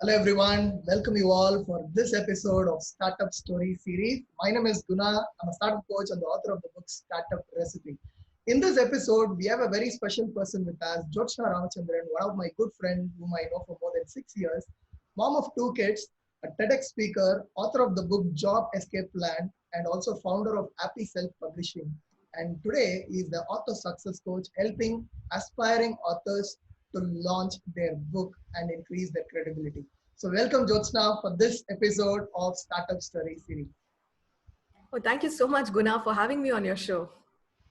Hello everyone, welcome you all for this episode of Startup Story Series. My name is Guna. I'm a startup coach and the author of the book Startup Recipe. In this episode, we have a very special person with us, Jyotsna Ramachandran, one of my good friends whom I know for more than 6 years, mom of two kids, a TEDx speaker, author of the book Job Escape Plan, and also founder of Happy Self Publishing. And today is the author success coach helping aspiring authors to launch their book and increase their credibility. So welcome Jyotsna for this episode of Startup Story Series. Oh, thank you so much, Guna, for having me on your show.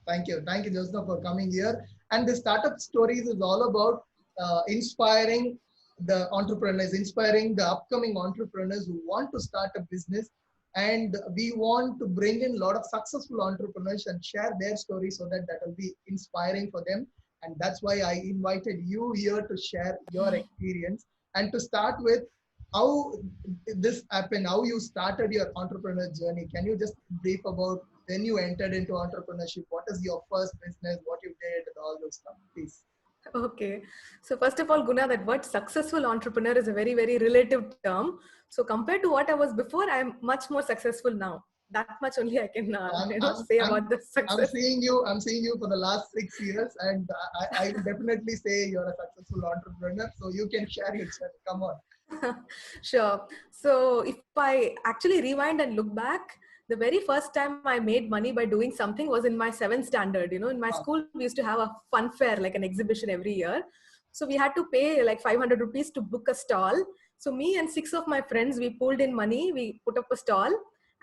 Thank you. Thank you, Jyotsna, for coming here. And the Startup Stories is all about inspiring the entrepreneurs, inspiring the upcoming entrepreneurs who want to start a business. And we want to bring in a lot of successful entrepreneurs and share their stories so that will be inspiring for them. And that's why I invited you here to share your experience. And to start with, how this happened, how you started your entrepreneur journey. Can you just brief about when you entered into entrepreneurship? What is your first business? What you did, and all those stuff, please. Okay. So first of all, Guna, that word successful entrepreneur is a very, very relative term. So compared to what I was before, I'm much more successful now. That much only I can say about the success. I'm seeing you for the last 6 years, and I will definitely say you're a successful entrepreneur. So you can share your journey. Come on. Sure. So if I actually rewind and look back, the very first time I made money by doing something was in my 7th standard. In my school, we used to have a fun fair, like an exhibition every year. So we had to pay like 500 rupees to book a stall. So me and 6 of my friends, we pulled in money, we put up a stall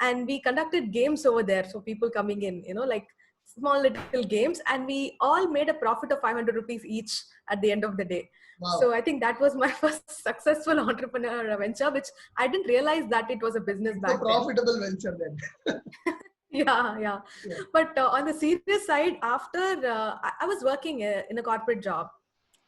and we conducted games over there. So people coming in, like small little games, and we all made a profit of 500 rupees each at the end of the day. Wow. So I think that was my first successful entrepreneur venture, which I didn't realize that it was a business It's back a profitable venture then. yeah. But on the serious side, after I was working in a corporate job.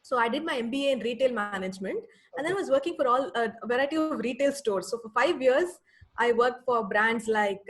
So I did my MBA in retail management, and then I was working for a variety of retail stores. So for 5 years, I worked for brands like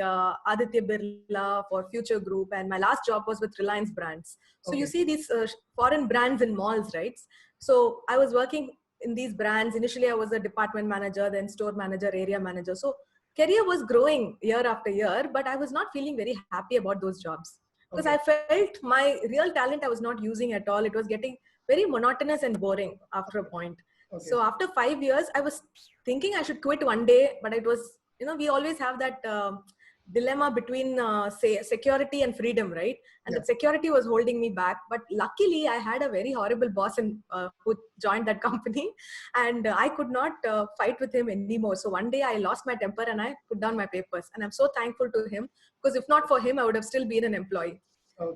Aditya Birla, for Future Group, and my last job was with Reliance Brands. So you see these foreign brands in malls, right? So I was working in these brands. Initially, I was a department manager, then store manager, area manager. So career was growing year after year, but I was not feeling very happy about those jobs because I felt my real talent I was not using at all. It was getting very monotonous and boring after a point. So after 5 years, I was thinking I should quit one day, but it was, we always have that dilemma between say security and freedom, right? And that security was holding me back. But luckily, I had a very horrible boss who joined that company, and I could not fight with him anymore. So one day I lost my temper and I put down my papers. And I'm so thankful to him, because if not for him, I would have still been an employee.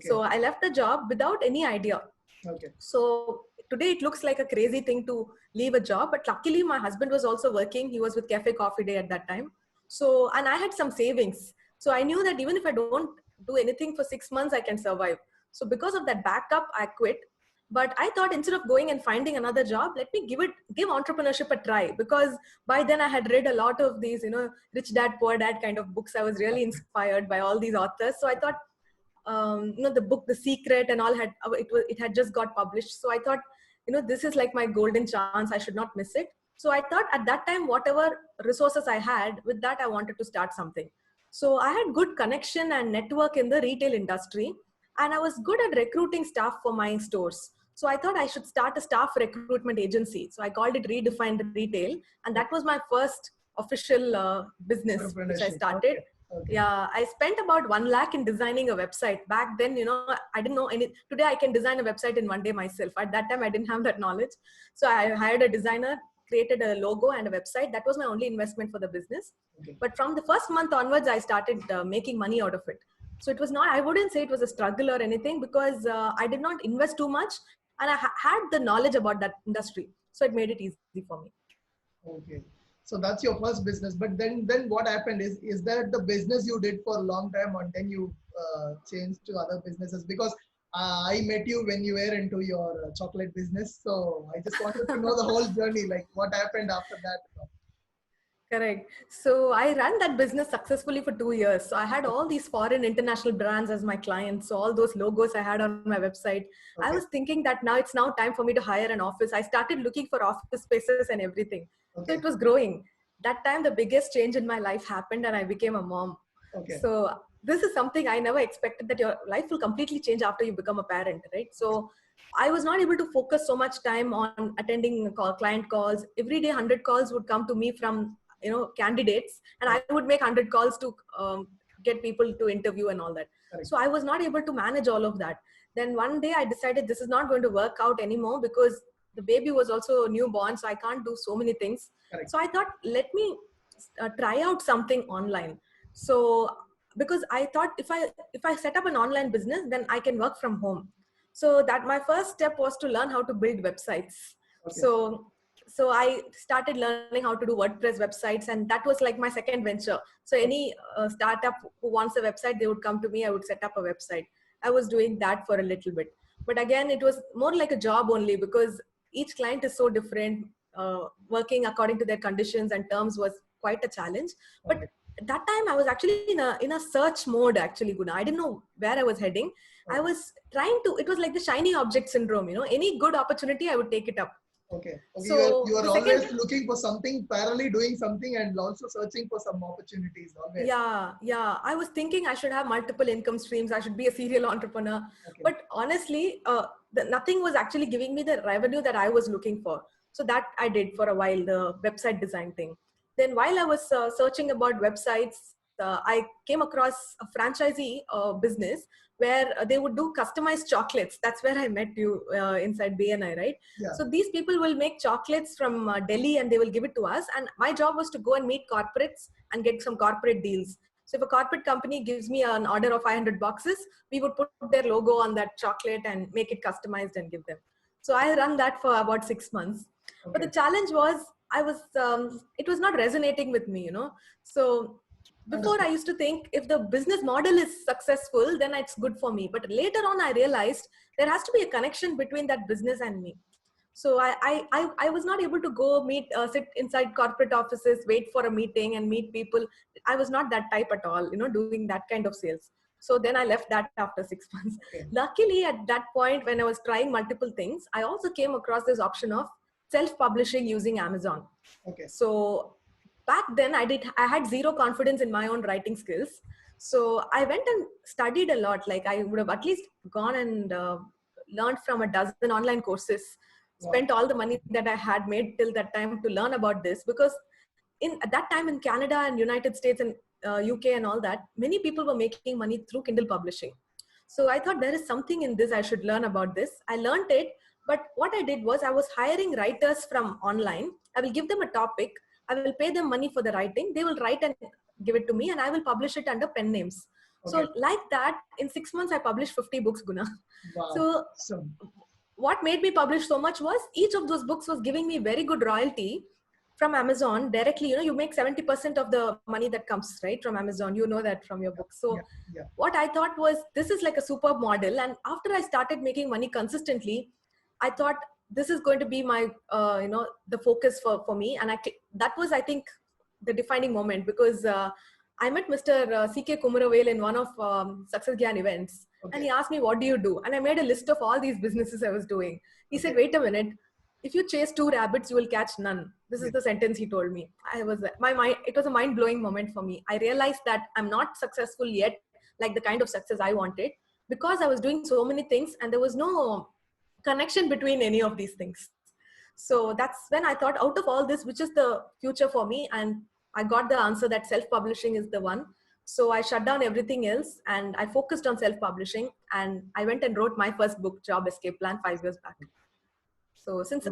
So I left the job without any idea. So today it looks like a crazy thing to leave a job, but luckily my husband was also working. He was with Cafe Coffee Day at that time. So, and I had some savings. So I knew that even if I don't do anything for 6 months, I can survive. So because of that backup, I quit. But I thought instead of going and finding another job, let me give entrepreneurship a try, because by then I had read a lot of these, Rich Dad, Poor Dad kind of books. I was really inspired by all these authors. So I thought, the book The Secret and all it had just got published. So I thought, this is like my golden chance. I should not miss it. So I thought at that time, whatever resources I had, with that I wanted to start something. So I had good connection and network in the retail industry, and I was good at recruiting staff for my stores. So I thought I should start a staff recruitment agency. So I called it Redefined Retail, and that was my first official business which I started. Yeah, I spent about 1 lakh in designing a website. Back then, I didn't know any. Today, I can design a website in one day myself. At that time, I didn't have that knowledge. So I hired a designer, created a logo and a website. That was my only investment for the business. But from the first month onwards, I started making money out of it. So it was not, I wouldn't say it was a struggle or anything, because I did not invest too much, and I had the knowledge about that industry. So it made it easy for me. Okay. So that's your first business. But then what happened is that the business you did for a long time, and then you changed to other businesses? Because I met you when you were into your chocolate business. So I just wanted to know the whole journey, like what happened after that. Correct. So I ran that business successfully for 2 years. So I had all these foreign international brands as my clients. So all those logos I had on my website. I Okay. was thinking that now it's now time for me to hire an office. I started looking for office spaces and everything. So Okay. it was growing. That time the biggest change in my life happened and I became a mom. Okay. So this is something I never expected, that your life will completely change after you become a parent, right? So I was not able to focus so much time on attending client calls. Every day 100 calls would come to me from candidates, and I would make 100 calls to get people to interview and all that. Correct. So I was not able to manage all of that. Then one day I decided this is not going to work out anymore, because the baby was also newborn, so I can't do so many things. Correct. So I thought, let me try out something online. So because I thought if I set up an online business, then I can work from home. So that my first step was to learn how to build websites. Okay. So I started learning how to do WordPress websites, and that was like my second venture. So any startup who wants a website, they would come to me. I would set up a website. I was doing that for a little bit, but again, it was more like a job only, because each client is so different. Working according to their conditions and terms was quite a challenge. But Okay. at that time, I was actually in a search mode. Actually, Guna, I didn't know where I was heading. I was trying to. It was like the shiny object syndrome. Any good opportunity, I would take it up. Okay. Okay. So You are the always second, looking for something, parallelly doing something, and also searching for some opportunities. Always. yeah, I was thinking I should have multiple income streams. I should be a serial entrepreneur. Okay. But honestly, nothing was actually giving me the revenue that I was looking for. So that I did for a while, the website design thing. Then while I was searching about websites, I came across a franchisee business where they would do customized chocolates. That's where I met you inside BNI, right? Yeah. So these people will make chocolates from Delhi and they will give it to us. And my job was to go and meet corporates and get some corporate deals. So if a corporate company gives me an order of 500 boxes, we would put their logo on that chocolate and make it customized and give them. So I ran that for about 6 months. Okay. But the challenge was it was not resonating with me. So before, I used to think if the business model is successful, then it's good for me. But later on, I realized there has to be a connection between that business and me. So I was not able to go sit inside corporate offices, wait for a meeting and meet people. I was not that type at all, doing that kind of sales. So then I left that after 6 months. Okay. Luckily, at that point, when I was trying multiple things, I also came across this option of self-publishing using Amazon. Okay. So back then I had zero confidence in my own writing skills. So I went and studied a lot. Like I would have at least gone and learned from a dozen online courses, spent all the money that I had made till that time to learn about this, because at that time in Canada and United States and UK and all that, many people were making money through Kindle publishing. So I thought there is something in this, I should learn about this. I learned it, but what I did was I was hiring writers from online. I will give them a topic, I will pay them money for the writing, they will write and give it to me, and I will publish it under pen names. Okay. So like that, in 6 months, I published 50 books, Guna. Wow. So what made me publish so much was each of those books was giving me very good royalty from Amazon directly. You make 70% of the money that comes right from Amazon. You know that from your books. So what I thought was, this is like a superb model. And after I started making money consistently, I thought this is going to be my, the focus for me. And that was, I think, the defining moment, because I met Mr. C.K. Kumaravel in one of Success Gyan events. Okay. And he asked me, what do you do? And I made a list of all these businesses I was doing. He said, wait a minute. If you chase 2 rabbits, you will catch none. This is the sentence he told me. It was a mind-blowing moment for me. I realized that I'm not successful yet, like the kind of success I wanted, because I was doing so many things and there was no connection between any of these things. So that's when I thought, out of all this, which is the future for me? And I got the answer that self-publishing is the one. So I shut down everything else and I focused on self-publishing, and I went and wrote my first book, Job Escape Plan, 5 years back. So since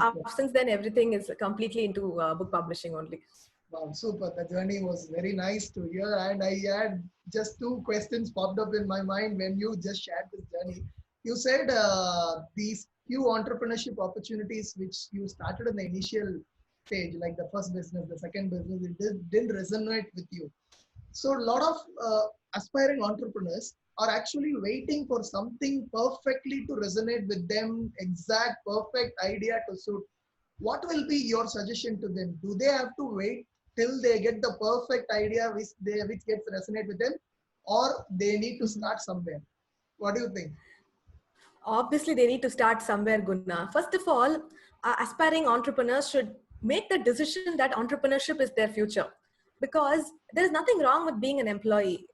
then, everything is completely into book publishing only. Wow, super. The journey was very nice to hear. And I had just 2 questions popped up in my mind when you just shared this journey. You said these few entrepreneurship opportunities which you started in the initial stage, like the first business, the second business, it didn't resonate with you. So a lot of aspiring entrepreneurs are actually waiting for something perfectly to resonate with them, exact perfect idea to suit. What will be your suggestion to them? Do they have to wait till they get the perfect idea which gets resonate with them, or they need to start somewhere? What do you think? Obviously, they need to start somewhere, Guna. First of all, aspiring entrepreneurs should make the decision that entrepreneurship is their future, because there is nothing wrong with being an employee.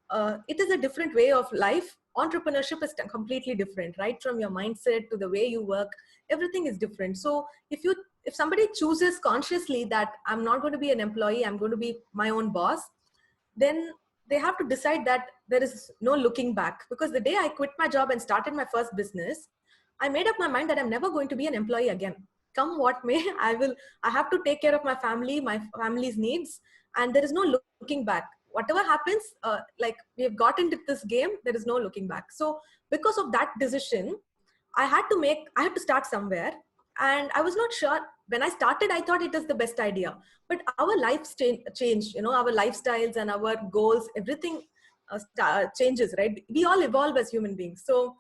It is a different way of life. Entrepreneurship is completely different, right? From your mindset to the way you work, everything is different. So if somebody chooses consciously that I'm not going to be an employee, I'm going to be my own boss, then they have to decide that there is no looking back. Because the day I quit my job and started my first business, I made up my mind that I'm never going to be an employee again. Come what may, I have to take care of my family's needs, and there is no looking back. Whatever happens, like we have got into this game, there is no looking back. So because of that decision, I had to start somewhere. And I was not sure. When I started, I thought it was the best idea. But our lives changed, our lifestyles and our goals, everything changes, right? We all evolve as human beings. So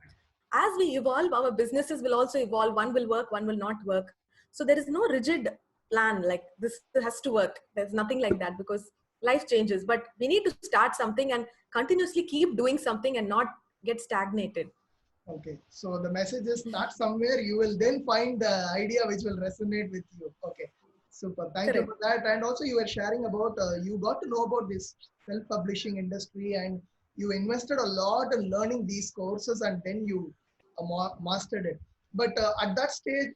as we evolve, our businesses will also evolve. One will work, one will not work. So there is no rigid plan like this has to work. There's nothing like that, because life changes. But we need to start something and continuously keep doing something and not get stagnated. Okay, so the message is start somewhere. You will then find the idea which will resonate with you. Okay, super. Thank you for that. And also, you were sharing about you got to know about this self-publishing industry, and you invested a lot in learning these courses, and then you mastered it. But at that stage,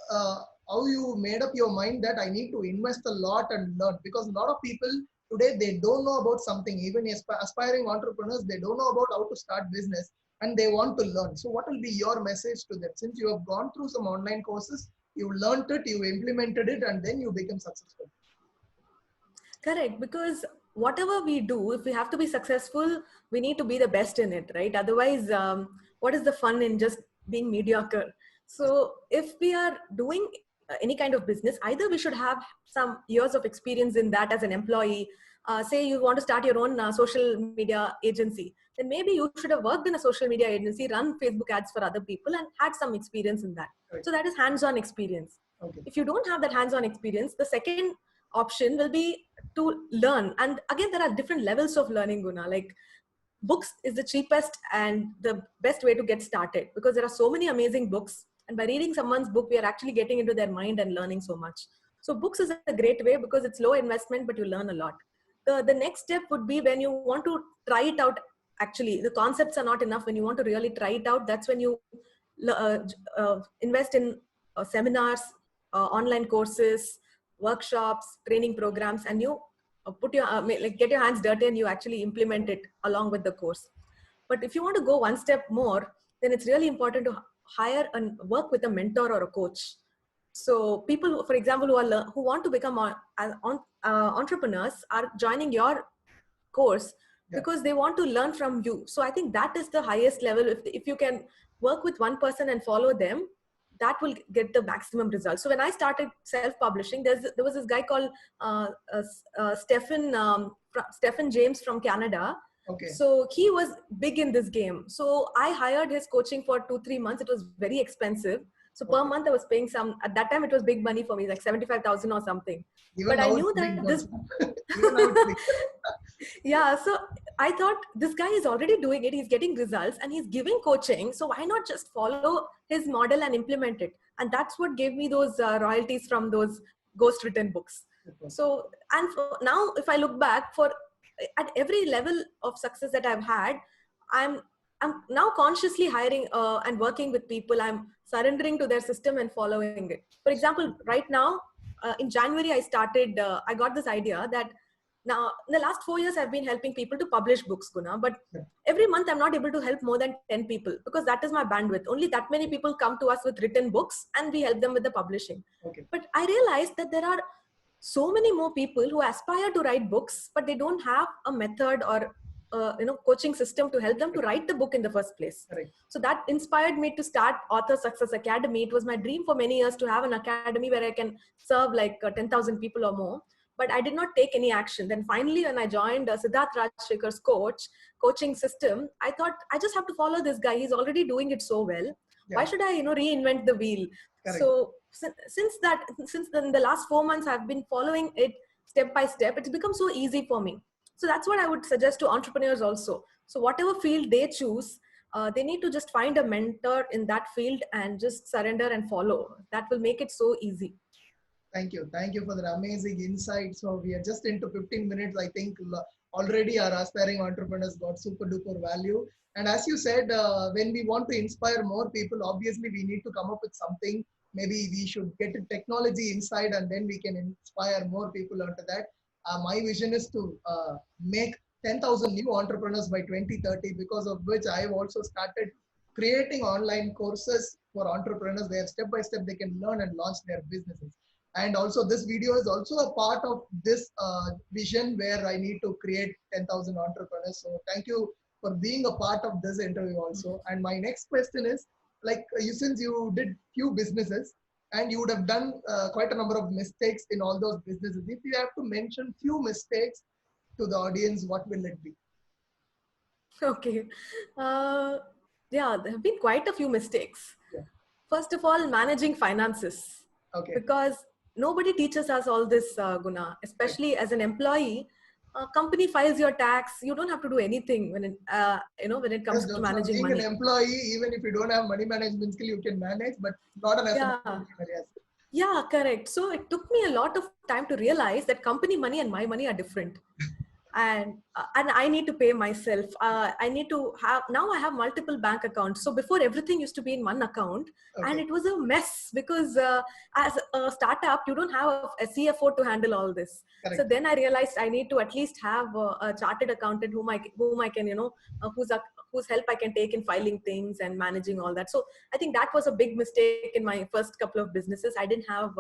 how you made up your mind that I need to invest a lot and learn? Because a lot of people today, they don't know about something. Even aspiring entrepreneurs, they don't know about how to start business, and they want to learn. So what will be your message to them? Since you have gone through some online courses, you learned it, you implemented it, and then you become successful. Correct. Because whatever we do, if we have to be successful, we need to be the best in it, right? Otherwise, what is the fun in just being mediocre? So if we are doing any kind of business, either we should have some years of experience in that as an employee. Say you want to start your own social media agency, then maybe you should have worked in a social media agency, run Facebook ads for other people, and had some experience in that. Right. So that is hands-on experience. Okay. If you don't have that hands-on experience, the second option will be to learn. And again, there are different levels of learning, Guna. Like books is the cheapest and the best way to get started, because there are so many amazing books. And by reading someone's book, we are actually getting into their mind and learning so much. So books is a great way because it's low investment, but you learn a lot. The next step would be when you want to try it out. Actually, the concepts are not enough. When you want to really try it out, that's when you invest in seminars, online courses, workshops, training programs, and you get your hands dirty and you actually implement it along with the course. But if you want to go one step more, then it's really important to hire and work with a mentor or a coach. So people, for example, who want to become entrepreneurs are joining your course because they want to learn from you. So I think that is the highest level. If you can work with one person and follow them, that will get the maximum results. So when I started self-publishing, there was this guy called Stephen James from Canada. Okay. So he was big in this game. So I hired his coaching for 2-3 months. It was very expensive. So per month I was paying at that time it was big money for me, like 75,000 or something. Even but I knew that this, yeah. So I thought this guy is already doing it. He's getting results and he's giving coaching. So why not just follow his model and implement it? And that's what gave me those royalties from those ghost written books. So, and now if I look back at every level of success that I've had, I'm now consciously hiring and working with people. I'm surrendering to their system and following it. For example, right now, in January, I got this idea that now in the last 4 years, I've been helping people to publish books, Guna, but every month I'm not able to help more than 10 people because that is my bandwidth. Only that many people come to us with written books and we help them with the publishing. Okay. But I realized that there are so many more people who aspire to write books, but they don't have a method or coaching system to help them to write the book in the first place. Correct. So that inspired me to start Author Success Academy. It was my dream for many years to have an academy where I can serve like 10,000 people or more. But I did not take any action. Then finally, when I joined Siddharth Rajshekar's coaching system, I thought I just have to follow this guy. He's already doing it so well. Yeah. Why should I, reinvent the wheel? Correct. So since the last 4 months, I've been following it step by step, it's become so easy for me. So that's what I would suggest to entrepreneurs also. So whatever field they choose, they need to just find a mentor in that field and just surrender and follow. That will make it so easy. Thank you. Thank you for that amazing insight. So we are just into 15 minutes. I think already our aspiring entrepreneurs got super duper value. And as you said, when we want to inspire more people, obviously we need to come up with something. Maybe we should get a technology inside and then we can inspire more people onto that. My vision is to make 10,000 new entrepreneurs by 2030, because of which I've also started creating online courses for entrepreneurs where step by step they can learn and launch their businesses. And also this video is also a part of this vision where I need to create 10,000 entrepreneurs. So thank you for being a part of this interview also. And my next question is, like since you did few businesses and you would have done quite a number of mistakes in all those businesses. If you have to mention few mistakes to the audience, what will it be? Okay. Yeah, there have been quite a few mistakes. Yeah. First of all, managing finances. Okay. Because nobody teaches us all this, Guna, especially as an employee. Company files your tax. You don't have to do anything when it comes to managing being money. Being an employee, even if you don't have money management skill, you can manage, but not an entrepreneur. Yeah, correct. So it took me a lot of time to realize that company money and my money are different. And I need to pay myself. I need to have, now I have multiple bank accounts. So before, everything used to be in one account, and it was a mess because as a startup, you don't have a CFO to handle all this. Correct. So then I realized I need to at least have a chartered accountant whom I can, whose help I can take in filing things and managing all that. So I think that was a big mistake in my first couple of businesses. I didn't have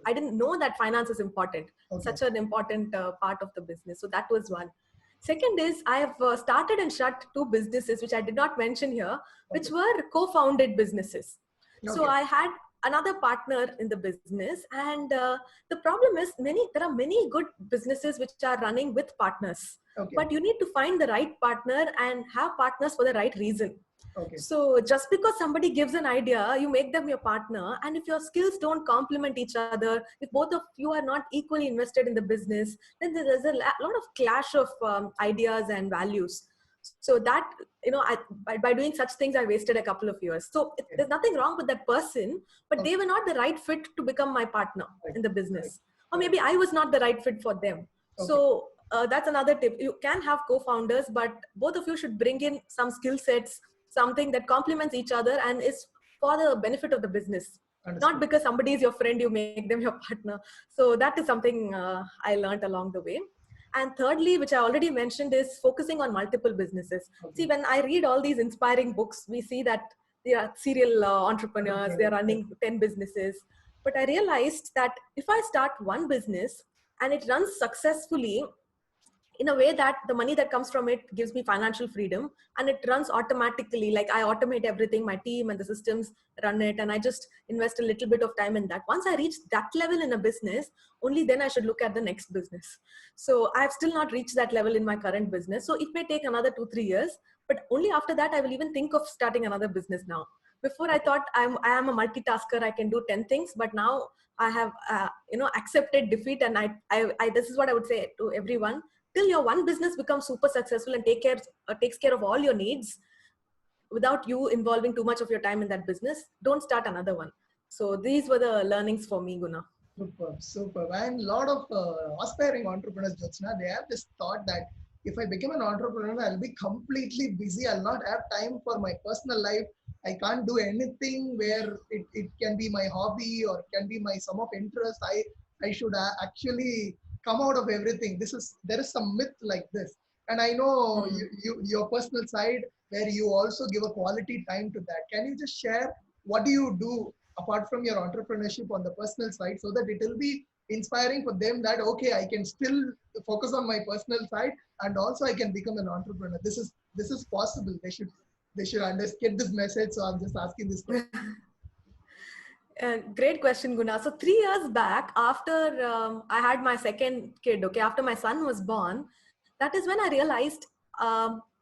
I didn't know that finance is important, such an important part of the business. So that was one. Second is I have started and shut two businesses, which I did not mention here, which were co-founded businesses. So I had another partner in the business, and the problem is there are many good businesses which are running with partners, but you need to find the right partner and have partners for the right reason. So just because somebody gives an idea, you make them your partner. And if your skills don't complement each other, if both of you are not equally invested in the business, then there's a lot of clash of ideas and values. So that, by doing such things, I wasted a couple of years. So there's nothing wrong with that person, but they were not the right fit to become my partner in the business. Or maybe I was not the right fit for them. So that's another tip. You can have co-founders, but both of you should bring in some skill sets, something that complements each other and is for the benefit of the business. Understood. Not because somebody is your friend, you make them your partner. So that is something I learned along the way. And thirdly, which I already mentioned, is focusing on multiple businesses. See, when I read all these inspiring books, we see that they are serial entrepreneurs, they are running 10 businesses. But I realized that if I start one business and it runs successfully, in a way that the money that comes from it gives me financial freedom, and it runs automatically, like I automate everything, my team and the systems run it, and I just invest a little bit of time in that. Once I reach that level in a business, only then I should look at the next business. So I've still not reached that level in my current business. So it may take another 2-3 years, but only after that I will even think of starting another business now. Before I thought I am a multitasker, I can do 10 things, but now I have accepted defeat, and I this is what I would say to everyone. Till your one business becomes super successful and takes care of all your needs without you involving too much of your time in that business, don't start another one. So these were the learnings for me, Guna. Superb. And a lot of aspiring entrepreneurs, Jyotsna, they have this thought that if I become an entrepreneur, I'll be completely busy. I'll not have time for my personal life. I can't do anything where it can be my hobby or can be my sum of interest. I should actually come out of everything. There is some myth like this. And I know your personal side where you also give a quality time to that. Can you just share what do you do apart from your entrepreneurship on the personal side, so that it will be inspiring for them that, okay, I can still focus on my personal side and also I can become an entrepreneur. This is possible. They should get this message. So I'm just asking this question. Great question, Guna. So 3 years back, after I had my second kid, after my son was born, that is when I realized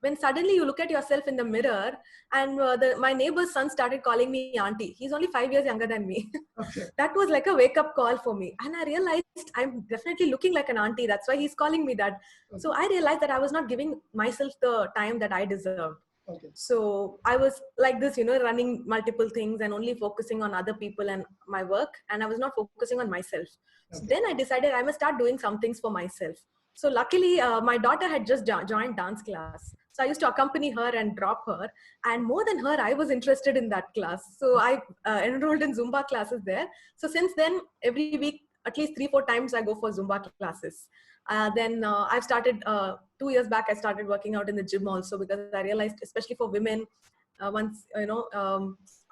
when suddenly you look at yourself in the mirror, and my neighbor's son started calling me auntie. He's only 5 years younger than me. Okay. That was like a wake up call for me. And I realized I'm definitely looking like an auntie. That's why he's calling me that. Okay. So I realized that I was not giving myself the time that I deserved. Okay. So I was like this, running multiple things and only focusing on other people and my work. And I was not focusing on myself. Okay. So then I decided I must start doing some things for myself. So luckily, my daughter had just joined dance class. So I used to accompany her and drop her. And more than her, I was interested in that class. So I enrolled in Zumba classes there. So since then, every week, at least 3-4 times, I go for Zumba classes. Then I've started, 2 years back, I started working out in the gym also, because I realized, especially for women, once,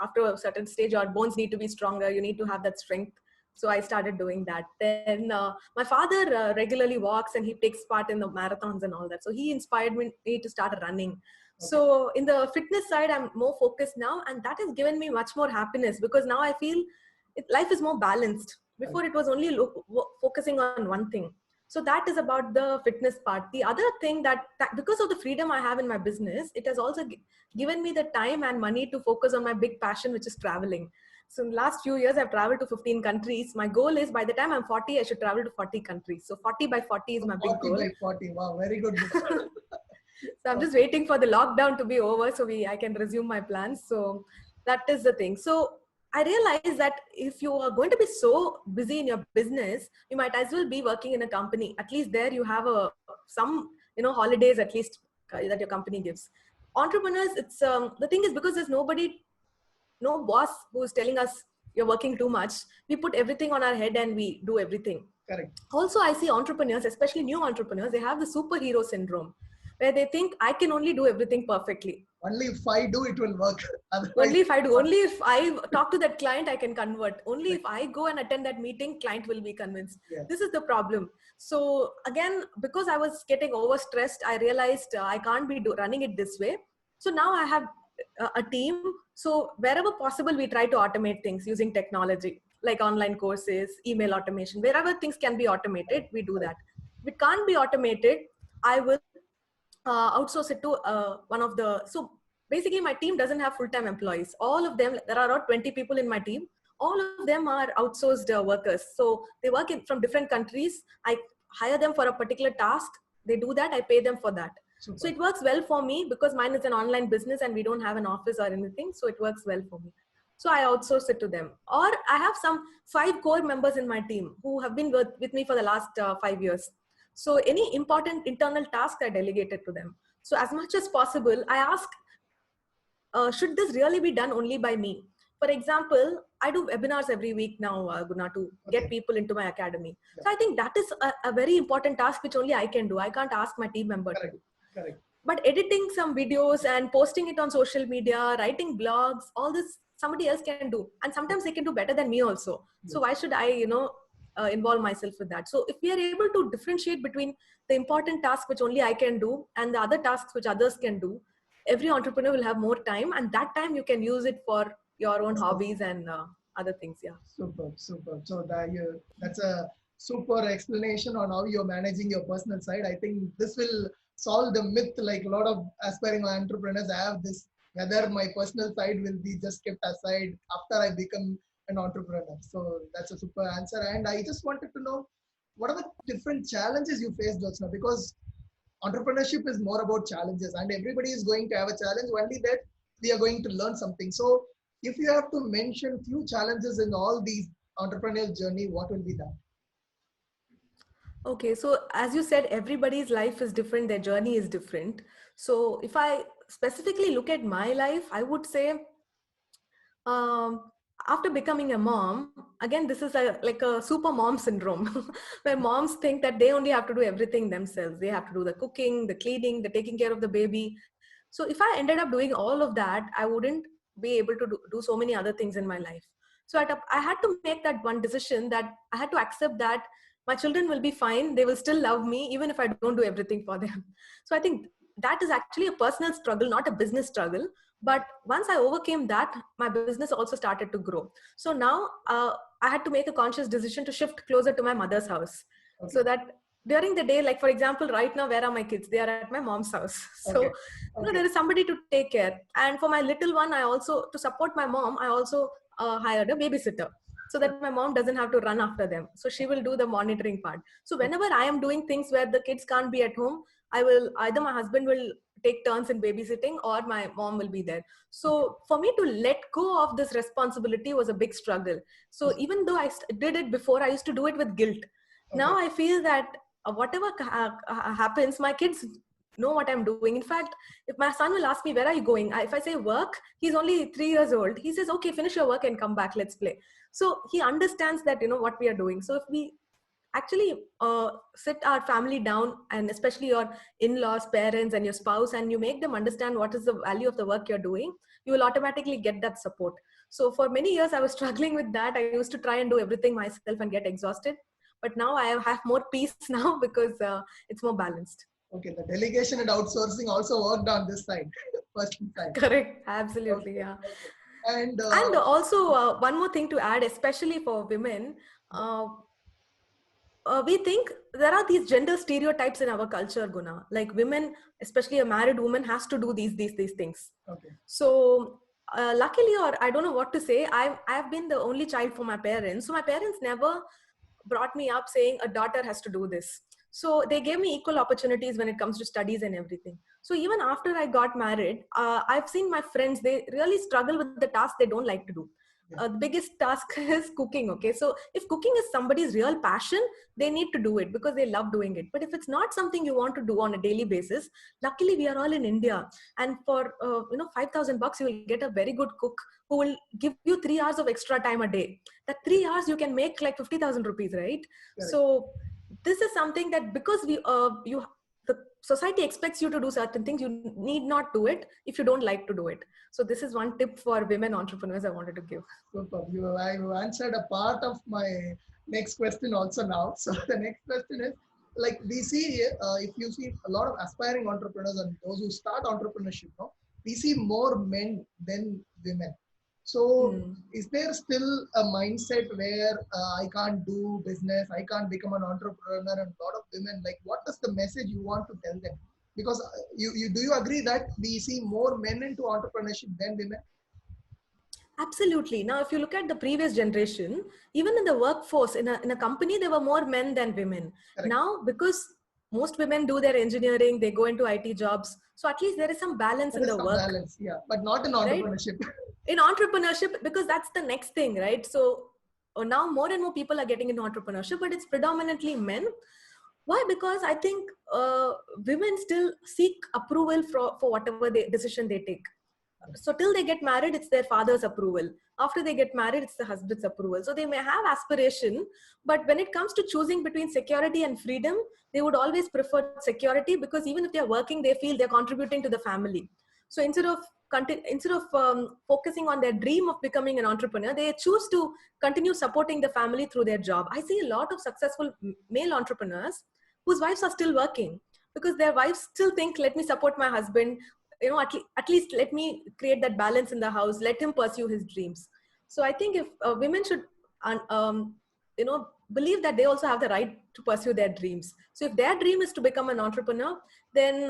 after a certain stage, our bones need to be stronger. You need to have that strength. So I started doing that. Then my father regularly walks and he takes part in the marathons and all that. So he inspired me to start running. Okay. So in the fitness side, I'm more focused now, and that has given me much more happiness, because now I feel life is more balanced. Before it was only focusing on one thing. So that is about the fitness part. The other thing that because of the freedom I have in my business, it has also given me the time and money to focus on my big passion, which is traveling. So in the last few years, I've traveled to 15 countries. My goal is by the time I'm 40, I should travel to 40 countries. So 40 by 40 is my big goal. 40 by 40. Wow, very good. So I'm just waiting for the lockdown to be over so I can resume my plans. So that is the thing. So I realized that if you are going to be so busy in your business, you might as well be working in a company. At least there you have some holidays at least that your company gives. Entrepreneurs, it's the thing is, because there's no boss who's telling us you're working too much. We put everything on our head and we do everything. Correct. Also, I see entrepreneurs, especially new entrepreneurs, they have the superhero syndrome, where they think I can only do everything perfectly. Only if I do, it will work. Only if I do. Only if I talk to that client, I can convert. Only if I go and attend that meeting, client will be convinced. Yes. This is the problem. So again, because I was getting overstressed, I realized I can't be running it this way. So now I have a team. So wherever possible, we try to automate things using technology, like online courses, email automation. Wherever things can be automated, we do that. If it can't be automated, I will outsource it to one of the, so basically my team doesn't have full-time employees. All of them, there are around 20 people in my team. All of them are outsourced workers. So they work from different countries. I hire them for a particular task. They do that. I pay them for that. Super. So it works well for me because mine is an online business and we don't have an office or anything. So it works well for me. So I outsource it to them. Or I have some 5 core members in my team who have been with me for the last 5 years. So any important internal task I delegated to them. So as much as possible, I ask, should this really be done only by me? For example, I do webinars every week now, Guna, to get people into my academy. Yeah. So I think that is a very important task which only I can do. I can't ask my team member to do. Correct. But editing some videos and posting it on social media, writing blogs, all this somebody else can do. And sometimes they can do better than me also. Yes. So why should I, involve myself with that? So if we are able to differentiate between the important tasks which only I can do and the other tasks which others can do, every entrepreneur will have more time, and that time you can use it for your own hobbies and other things. Yeah. Super. So that's a super explanation on how you're managing your personal side. I think this will solve the myth, like a lot of aspiring entrepreneurs have this, whether my personal side will be just kept aside after I become an entrepreneur. So that's a super answer. And I just wanted to know, what are the different challenges you face, Jyotsna? Because entrepreneurship is more about challenges, and everybody is going to have a challenge. Only that we are going to learn something. So if you have to mention few challenges in all these entrepreneurial journey, what will be that? Okay, so as you said, everybody's life is different. Their journey is different. So if I specifically look at my life, I would say, after becoming a mom, again, this is like a super mom syndrome where moms think that they only have to do everything themselves. They have to do the cooking, the cleaning, the taking care of the baby. So if I ended up doing all of that, I wouldn't be able to do so many other things in my life. So I had to make that one decision, that I had to accept that my children will be fine. They will still love me, even if I don't do everything for them. So I think that is actually a personal struggle, not a business struggle. But once I overcame that, my business also started to grow. So now I had to make a conscious decision to shift closer to my mother's house. Okay. So that during the day, like for example, right now, where are my kids? They are at my mom's house. So, Okay. there is somebody to take care. And for my little one, I also, to support my mom, I also hired a babysitter so that my mom doesn't have to run after them. So she will do the monitoring part. So whenever I am doing things where the kids can't be at home, I will, either my husband will take turns in babysitting or my mom will be there. So for me to let go of this responsibility was a big struggle. So even though I did it before, I used to do it with guilt. Now I feel that whatever happens, my kids know what I'm doing. In fact, if my son will ask me, where are you going? If I say work, he's only 3 years old. He says, okay, finish your work and come back, let's play. So he understands that, what we are doing. So if we actually sit our family down, and especially your in-laws, parents and your spouse, and you make them understand what is the value of the work you're doing, you will automatically get that support. So for many years, I was struggling with that. I used to try and do everything myself and get exhausted. But now I have more peace now because it's more balanced. Okay, the delegation and outsourcing also worked on this side, first side. Correct, absolutely, yeah. And also one more thing to add, especially for women, we think there are these gender stereotypes in our culture, Guna. Like women, especially a married woman, has to do these things. Okay. So luckily, or I don't know what to say, I've been the only child for my parents. So my parents never brought me up saying a daughter has to do this. So they gave me equal opportunities when it comes to studies and everything. So even after I got married, I've seen my friends, they really struggle with the tasks they don't like to do. The biggest task is cooking. Okay, so if cooking is somebody's real passion, they need to do it because they love doing it. But if it's not something you want to do on a daily basis, luckily we are all in India, and for $5,000 you will get a very good cook who will give you 3 hours of extra time a day. That 3 hours you can make like 50,000 rupees, right? Correct. So this is something that because the society expects you to do certain things, you need not do it if you don't like to do it. So this is one tip for women entrepreneurs I wanted to give. Super. You answered a part of my next question also now. So the next question is, like we see, if you see a lot of aspiring entrepreneurs and those who start entrepreneurship, we see more men than women. So is there still a mindset where I can't do business, I can't become an entrepreneur, and a lot of women, like what is the message you want to tell them? Because do you agree that we see more men into entrepreneurship than women? Absolutely. Now, if you look at the previous generation, even in the workforce, in a company, there were more men than women. Correct. Now, because most women do their engineering, they go into IT jobs. So at least there is some balance in the work. Balance, yeah, but not in entrepreneurship. Right? In entrepreneurship, because that's the next thing, right? So now more and more people are getting into entrepreneurship, but it's predominantly men. Why? Because I think women still seek approval for whatever decision they take. So till they get married, it's their father's approval. After they get married, it's the husband's approval. So they may have aspiration, but when it comes to choosing between security and freedom, they would always prefer security, because even if they're working, they feel they're contributing to the family. So instead of focusing on their dream of becoming an entrepreneur, they choose to continue supporting the family through their job. I see a lot of successful male entrepreneurs whose wives are still working because their wives still think, let me support my husband. At least let me create that balance in the house. Let him pursue his dreams. So I think if women should, believe that they also have the right to pursue their dreams. So if their dream is to become an entrepreneur, then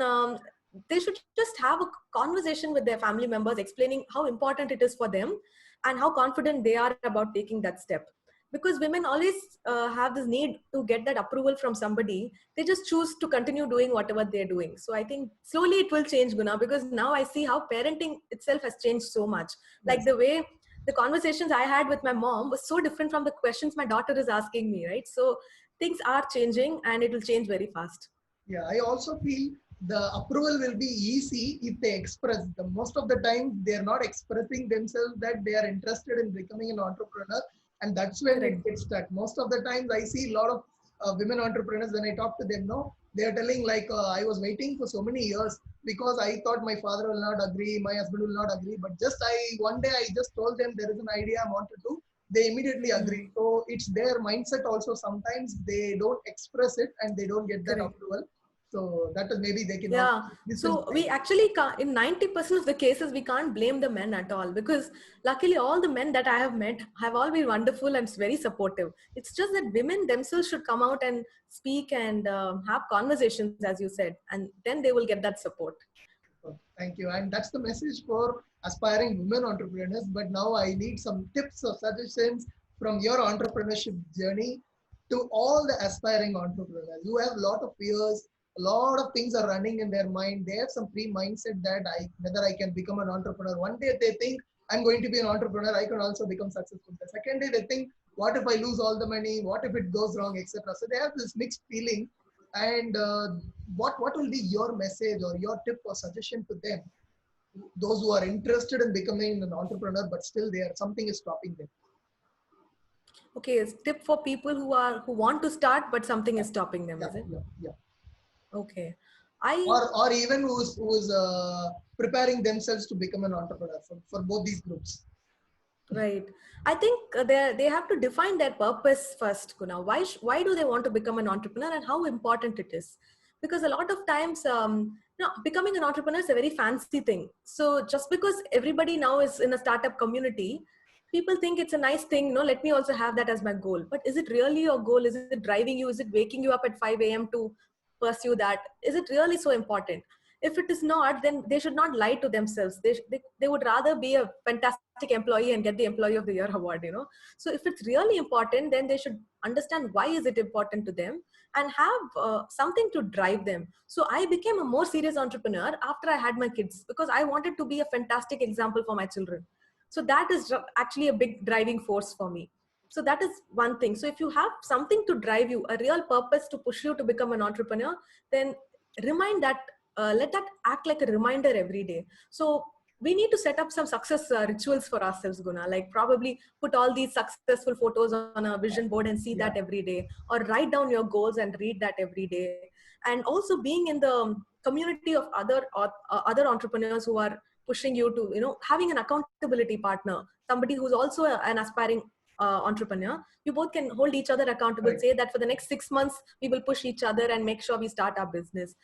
they should just have a conversation with their family members, explaining how important it is for them and how confident they are about taking that step. Because women always have this need to get that approval from somebody. They just choose to continue doing whatever they're doing. So I think slowly it will change, Guna, because now I see how parenting itself has changed so much. Like the way the conversations I had with my mom was so different from the questions my daughter is asking me, right? So things are changing and it will change very fast. Yeah, I also feel the approval will be easy if they express. Most of the time, they're not expressing themselves that they are interested in becoming an entrepreneur. And that's when it gets stuck. Most of the times I see a lot of women entrepreneurs, when I talk to them, they're telling like, I was waiting for so many years because I thought my father will not agree, my husband will not agree. But one day I just told them there is an idea I want to do. They immediately agree. So it's their mindset also. Sometimes they don't express it and they don't get that approval. So that is maybe they cannot Yeah. listen So to we them. actually can't, in 90% of the cases, we can't blame the men at all, because luckily all the men that I have met have all been wonderful and very supportive. It's just that women themselves should come out and speak and have conversations, as you said, and then they will get that support. Thank you. And that's the message for aspiring women entrepreneurs. But now I need some tips or suggestions from your entrepreneurship journey to all the aspiring entrepreneurs who have a lot of fears, a lot of things are running in their mind. They have some pre-mindset that whether I can become an entrepreneur. One day they think I'm going to be an entrepreneur, I can also become successful. The second day they think, what if I lose all the money? What if it goes wrong, etc. So they have this mixed feeling. And what will be your message or your tip or suggestion to them, those who are interested in becoming an entrepreneur but still there something is stopping them? Okay, tip for people who want to start but something is stopping them, Yeah, is it? yeah. Okay. I Or even who's preparing themselves to become an entrepreneur, for both these groups. Right. I think they have to define their purpose first, Kuna. Why do they want to become an entrepreneur and how important it is? Because a lot of times, becoming an entrepreneur is a very fancy thing. So just because everybody now is in a startup community, people think it's a nice thing. No, let me also have that as my goal. But is it really your goal? Is it driving you? Is it waking you up at 5 a.m. to pursue that? Is it really so important? If it is not, then they should not lie to themselves. They would rather be a fantastic employee and get the employee of the year award. So if it's really important, then they should understand why is it important to them and have something to drive them. So I became a more serious entrepreneur after I had my kids, because I wanted to be a fantastic example for my children. So that is actually a big driving force for me. So that is one thing. So if you have something to drive you, a real purpose to push you to become an entrepreneur, then remind that, let that act like a reminder every day. So we need to set up some success rituals for ourselves, Guna, like probably put all these successful photos on a vision board and see Yeah. that every day, or write down your goals and read that every day. And also being in the community of other entrepreneurs who are pushing you to, having an accountability partner, somebody who's also an aspiring entrepreneur. You both can hold each other accountable. Right. Say that for the next 6 months we will push each other and make sure we start our business.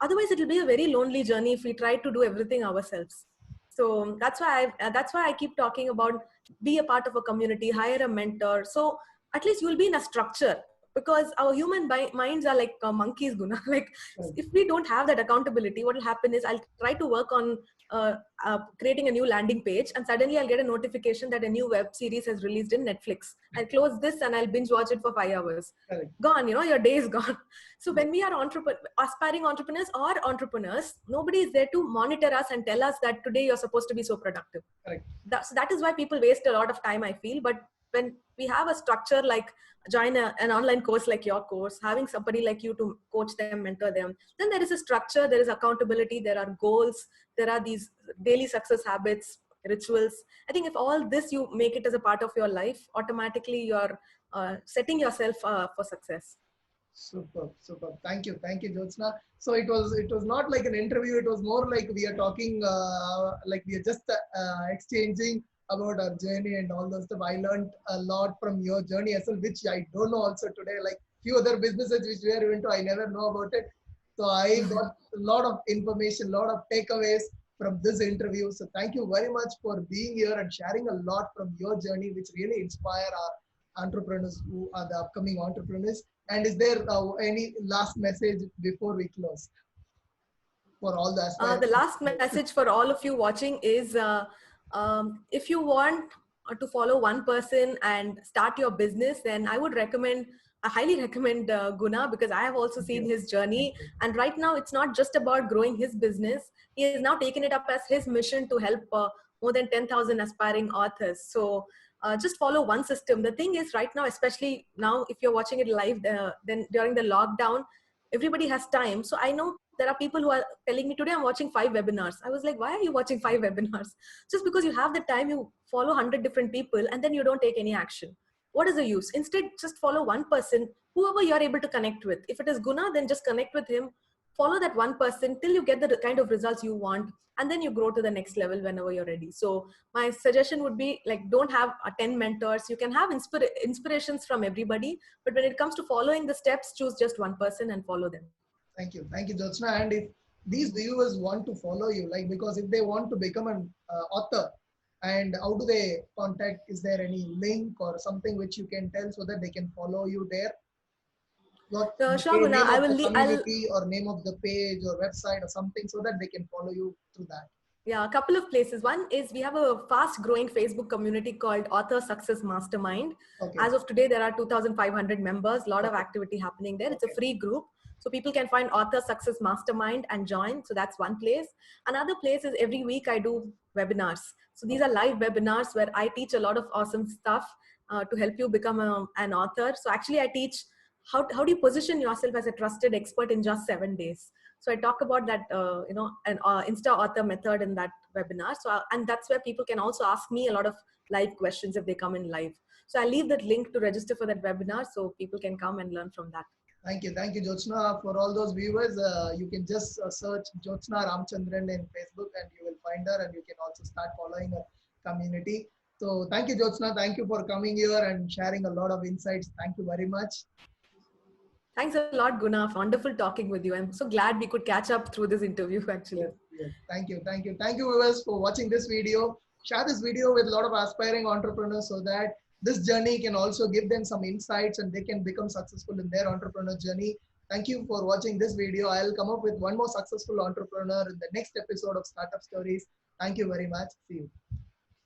Otherwise it will be a very lonely journey if we try to do everything ourselves. So that's why I keep talking about, be a part of a community, hire a mentor, so at least you'll be in a structure. Because our human minds are like monkeys, Guna. Like Right. if we don't have that accountability, what will happen is I'll try to work on creating a new landing page, and suddenly I'll get a notification that a new web series has released in Netflix. I'll close this and I'll binge watch it for 5 hours. Correct. Gone, your day is gone. So when we are aspiring entrepreneurs or entrepreneurs, nobody is there to monitor us and tell us that today you're supposed to be so productive. Correct. That is why people waste a lot of time, I feel. But when we have a structure, like join an online course like your course, having somebody like you to coach them, mentor them, then there is a structure, there is accountability, there are goals, there are these daily success habits, rituals. I think if all this you make it as a part of your life, automatically you're setting yourself for success. Super. Thank you, Jyotsna. So it was not like an interview. It was more like we are talking, like we are just exchanging about our journey and all those stuff. I learned a lot from your journey as well, which I don't know also today. Like few other businesses which we are into, I never know about it. So I got a lot of information, a lot of takeaways from this interview. So thank you very much for being here and sharing a lot from your journey, which really inspire our entrepreneurs who are the upcoming entrepreneurs. And is there any last message before we close for all the aspiring? The last message for all of you watching is, if you want to follow one person and start your business, then I highly recommend Guna, because I have also seen his journey. And right now it's not just about growing his business. He has now taken it up as his mission to help more than 10,000 aspiring authors. So just follow one system. The thing is, right now, especially now, if you're watching it live, then during the lockdown, everybody has time. So I know there are people who are telling me, today I'm watching 5 webinars. I was like, why are you watching 5 webinars? Just because you have the time, you follow 100 different people and then you don't take any action. What is the use? Instead, just follow one person, whoever you're able to connect with. If it is Guna, then just connect with him. Follow that one person till you get the kind of results you want, and then you grow to the next level whenever you're ready. So my suggestion would be, like, don't have 10 mentors. You can have inspirations from everybody, but when it comes to following the steps, choose just one person and follow them. Thank you, Jyotsna. And if these viewers want to follow you, like because if they want to become an author, and how do they contact? Is there any link or something which you can tell so that they can follow you there? What the Sure, Guna. name of the I'll community or name of the page or website or something so that they can follow you through that. Yeah, a couple of places. One is we have a fast growing Facebook community called Author Success Mastermind. Okay. As of today, there are 2,500 members, a lot of Okay. activity happening there. It's a Okay. free group. So people can find Author Success Mastermind and join. So that's one place. Another place is every week I do webinars. So these are live webinars where I teach a lot of awesome stuff to help you become an author. So actually I teach how do you position yourself as a trusted expert in just 7 days. So I talk about that, an Insta author method in that webinar. So, and that's where people can also ask me a lot of live questions if they come in live. So I leave that link to register for that webinar so people can come and learn from that. Thank you, Jyotsna. For all those viewers, you can just search Jyotsna Ramchandran in Facebook and you will find her, and you can also start following her community. So thank you, Jyotsna. Thank you for coming here and sharing a lot of insights. Thank you very much. Thanks a lot, Guna. Wonderful talking with you. I'm so glad we could catch up through this interview, actually. Yes. Thank you. Thank you. Thank you, viewers, for watching this video. Share this video with a lot of aspiring entrepreneurs so that this journey can also give them some insights and they can become successful in their entrepreneur journey. Thank you for watching this video. I'll come up with one more successful entrepreneur in the next episode of Startup Stories. Thank you very much. See you.